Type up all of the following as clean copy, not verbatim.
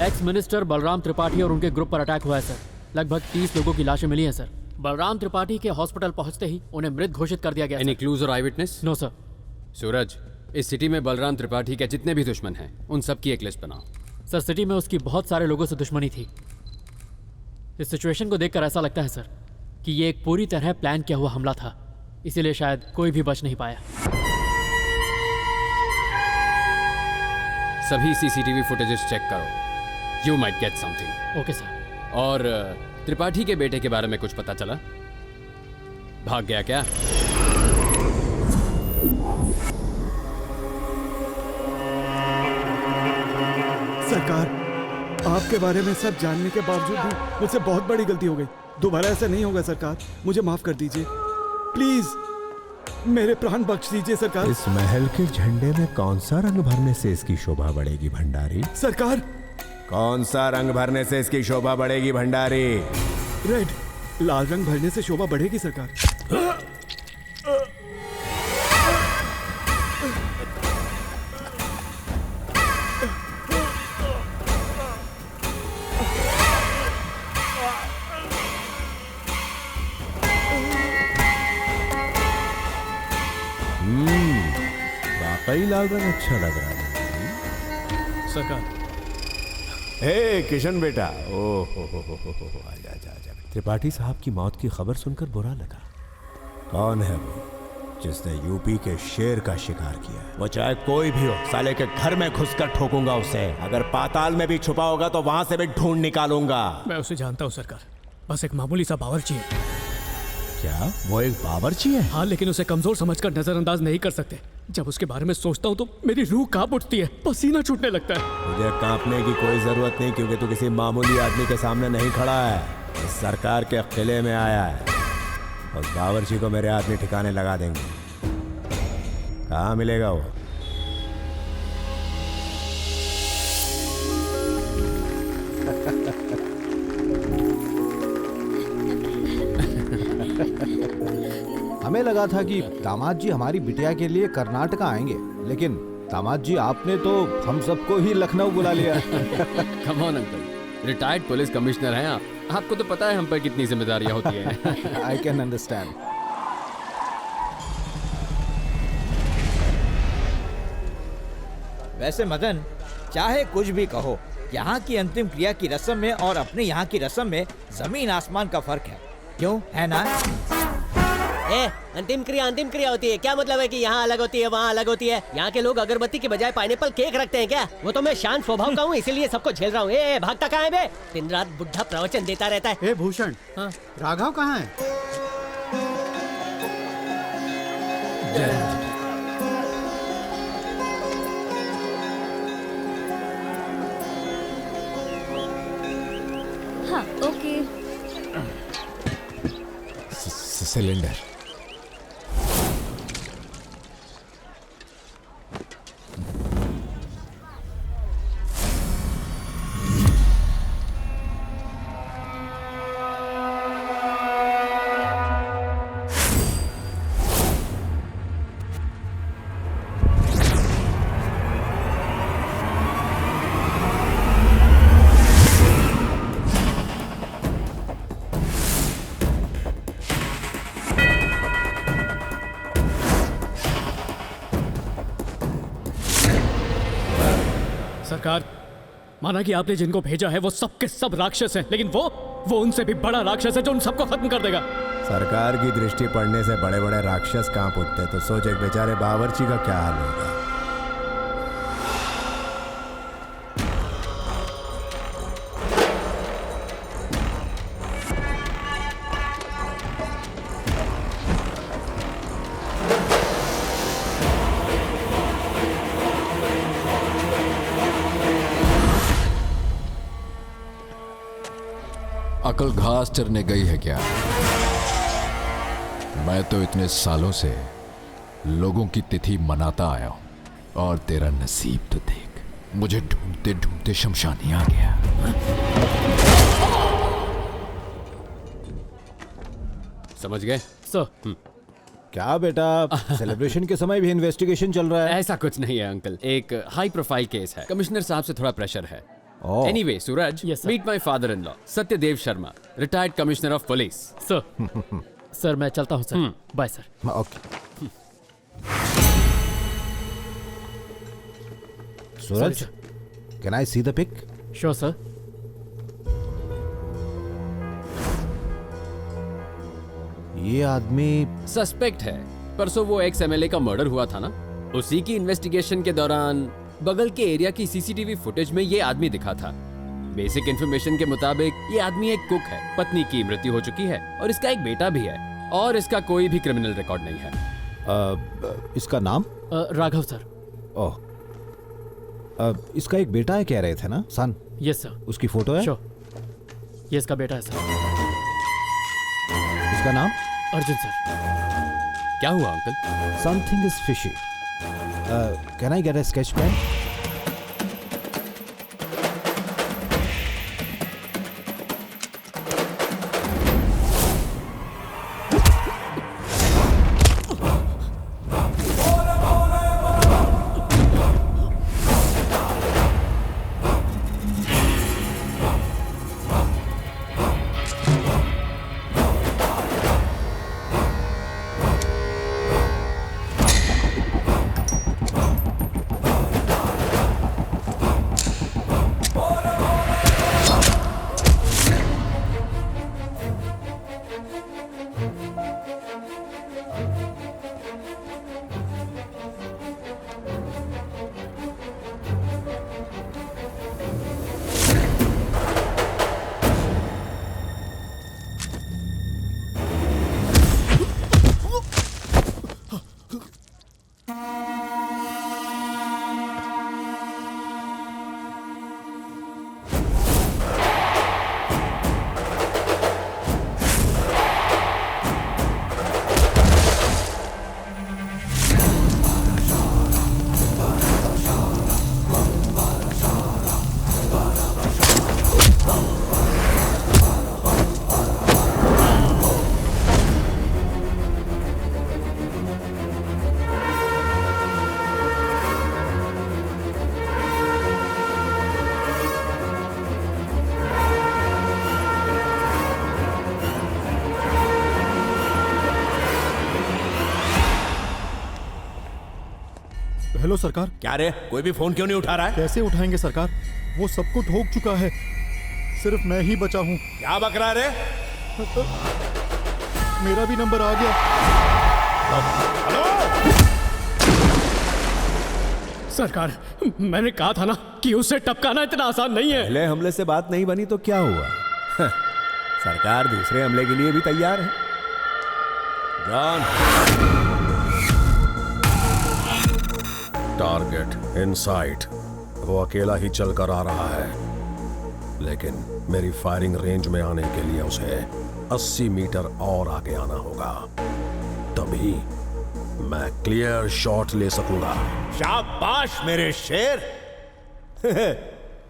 Ex minister Balram Tripathi और उनके group पर अटैक हुआ है सर। लगभग 30 लोगों की लाशें मिली हैं सर। बलराम त्रिपाठी के हॉस्पिटल पहुंचते ही उन्हें मृत घोषित कर दिया गया। Any clues or eyewitness? No sir. Suraj, इस सिटी में बलराम त्रिपाठी के जितने भी दुश्मन हैं उन सब की एक लिस्ट बनाओ। सर सिटी में उसकी बहुत सारे लोगों से दुश्मनी थी। इस सिचुएशन को देखकर ऐसा लगता है सर कि ये एक पूरी तरह प्लान किया हुआ हमला था, इसीलिए शायद कोई भी बच नहीं पाया। सभी सीसीटीवी फुटेजेस चेक करो, you might get something. Okay sir. और त्रिपाठी के बेटे के बारे में कुछ पता चला? भाग गया क्या? सरकार, आपके बारे में सब जानने के बावजूद भी मुझसे बहुत बड़ी गलती हो गई। दोबारा ऐसा नहीं होगा सरकार, मुझे माफ कर दीजिए प्लीज, मेरे प्राण बख्श दीजिए सरकार। इस महल के झंडे में कौन सा रंग भरने से इसकी शोभा बढ़ेगी भंडारी? सरकार, कौन सा रंग भरने से इसकी शोभा बढ़ेगी भंडारी? रेड, लाल रंग भरने से शोभा बढ़ेगी सरकार। वाकई लाल रंग अच्छा लग रहा है सरकार। हे किशन बेटा, ओ हो आजा आजा आजा। त्रिपाठी साहब की मौत की खबर सुनकर बुरा लगा। कौन है वो जिसने यूपी के शेर का शिकार किया? वो चाहे कोई भी हो, साले के घर में घुसकर ठोकूंगा उसे। अगर पाताल में भी छुपा होगा तो वहां से भी ढूंढ निकालूंगा। मैं उसे जानता हूँ सरकार, बस एक मामूली सा बावर्ची है। क्या वो एक बावर्ची है? हाँ, लेकिन उसे कमजोर समझकर नजरअंदाज नहीं कर सकते। जब उसके बारे में सोचता हूँ तो मेरी रूह कांप उठती है, पसीना छूटने लगता है। मुझे कांपने की कोई जरूरत नहीं, क्योंकि तू किसी मामूली आदमी के सामने नहीं खड़ा है, इस सरकार के किले में आया है। उस बावर्ची को मेरे आदमी ठिकाने लगा देंगे। कहाँ मिलेगा वो? हमें लगा था कि दामाद जी हमारी बिटिया के लिए कर्नाटका आएंगे, लेकिन दामाद जी आपने तो हम सबको ही लखनऊ बुला लिया। Come on uncle, retired police commissioner हैं आप, आपको तो पता है हम पर कितनी जिम्मेदारियां होती हैं। I can understand. वैसे मदन, चाहे कुछ भी कहो, यहाँ की अंतिम क्रिया की रस्म में और अपने यहाँ की रस्म में जमीन आसमान का फर्क है, क्यों है ना? अंतिम क्रिया होती है, क्या मतलब है कि यहाँ अलग होती है वहाँ अलग होती है? यहाँ के लोग अगरबत्ती के बजाय पाइनएप्पल केक रखते हैं क्या? वो तो मैं शांत स्वभाव का हूँ, इसीलिए सबको झेल रहा हूँ। भागता कहाँ है बे? दिन रात बुढ़ा प्रवचन देता रहता है। भूषण, हाँ? राघव कहाँ है? हाँ, ओके। सिलेंडर। सरकार, माना कि आपने जिनको भेजा है वो सब के सब राक्षस हैं, लेकिन वो उनसे भी बड़ा राक्षस है जो उन सबको खत्म कर देगा। सरकार की दृष्टि पड़ने से बड़े बड़े राक्षस कांप उठते, तो सोच एक बेचारे बावर्ची का क्या हाल होगा। अकल घास चरने गई है क्या? मैं तो इतने सालों से लोगों की तिथि मनाता आया हूं, और तेरा नसीब तो देख, मुझे ढूंढते ढूंढते शमशानी आ गया। समझ गए सर? क्या बेटा, सेलिब्रेशन के समय भी इन्वेस्टिगेशन चल रहा है? ऐसा कुछ नहीं है अंकल, एक हाई प्रोफाइल केस है, कमिश्नर साहब से थोड़ा प्रेशर है। Oh. Anyway Suraj, Yes, sir. Meet my father in law Satyadev Sharma, retired commissioner of police. Sir sir मैं चलता हूँ sir. Bye sir. Okay. Suraj, can I see the pic? Sure sir. ये आदमी सस्पेक्ट है। परसों वो एक्स एमएलए का मर्डर हुआ था ना, उसी की इन्वेस्टिगेशन के दौरान बगल के एरिया की सीसीटीवी फुटेज में ये आदमी दिखा था। बेसिक इन्फॉर्मेशन के मुताबिक ये आदमी एक कुक है, पत्नी की मृत्यु हो चुकी है और इसका एक बेटा भी है और इसका कोई भी क्रिमिनल रिकॉर्ड नहीं है। इसका नाम? राघव सर। ओह, इसका एक बेटा है कह रहे थे ना, सन? Yes sir. उसकी फोटो है? श्योर। ये इसका बेटा है सर। इसका नाम? अर्जुन सर। क्या हुआ uncle? Something is fishy. Can I get a sketch pen? Hello सरकार। क्या रे, कोई भी फोन क्यों नहीं उठा रहा है? कैसे उठाएंगे सरकार, वो सबको ठोक चुका है, सिर्फ मैं ही बचा हूँ। क्या बक रहा रे? मेरा भी नंबर आ गया। सरकार, मैंने कहा था ना कि उसे टपकाना इतना आसान नहीं है। पहले हमले से बात नहीं बनी तो क्या हुआ? सरकार दूसरे हमले के लिए भी तैयार है। जॉन, टारगेट इन साइट। वो अकेला ही चलकर आ रहा है, लेकिन मेरी फायरिंग रेंज में आने के लिए उसे 80 मीटर और आगे आना होगा, तभी मैं क्लियर शॉट ले सकूंगा। शाबाश मेरे शेर।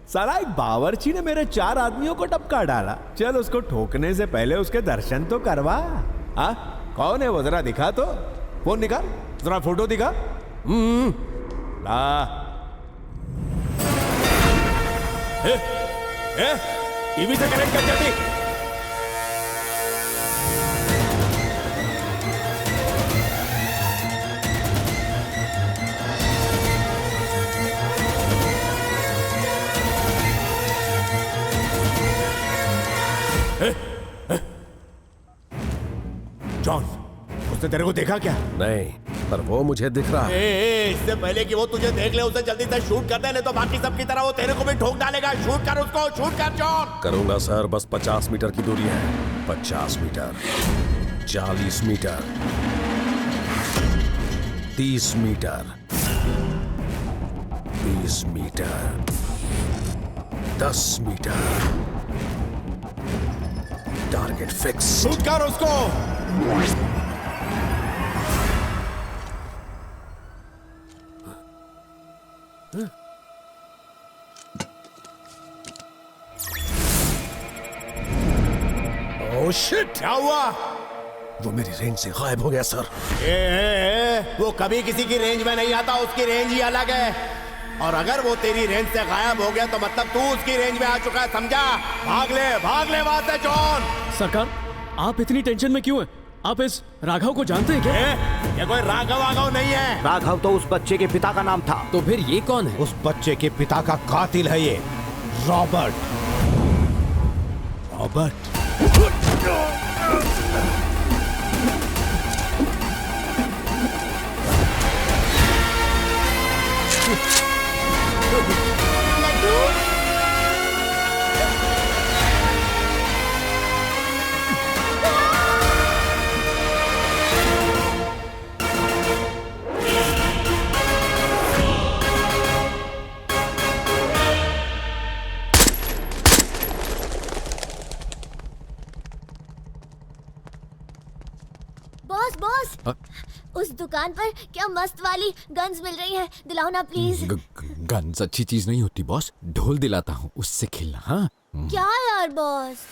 साला एक बावर्ची ने मेरे 4 आदमियों को टपका डाला। चल उसको ठोकने से पहले उसके दर्शन तो करवा। हाँ, कौन है वो, जरा दिखा तो। फोन निकाल, जरा फोटो दिखा। ला। टीवी से कनेक्ट कर जल्दी। जॉन, उसने तेरे को देखा क्या? नहीं, पर वो मुझे दिख रहा है। इससे पहले कि वो तुझे देख ले उसे जल्दी से शूट कर दे, नहीं तो बाकी सब की तरह वो तेरे को भी ठोक डालेगा। शूट कर उसको, शूट कर जॉन। करूंगा सर, बस 50 मीटर की दूरी है। 50 metre, 40 metre, 30 metre, 20 metre, 10 metre. Target fix. Shoot कर उसको। Oh shit! क्या हुआ? वो मेरी रेंज से गायब हो गया सर। वो कभी किसी की रेंज में नहीं आता, उसकी रेंज ही अलग है। और अगर वो तेरी रेंज से गायब हो गया तो मतलब तू उसकी रेंज में आ चुका है, समझा? भाग ले वहां से जॉन। सरकार, आप इतनी टेंशन में क्यों हैं? आप इस राघव को जानते हैं क्या? ये कोई राघव नहीं है। राघव तो उस बच्चे के पिता का नाम था। तो फिर ये कौन है? उस बच्चे के पिता का कातिल है ये, रॉबर्ट। रॉबर्ट। बॉस बॉस, उस दुकान पर क्या मस्त वाली गन्स मिल रही हैं, दिलाओ ना प्लीज। गन्स अच्छी चीज नहीं होती बॉस, ढोल दिलाता हूँ, उससे खेलना। हाँ क्या यार बॉस।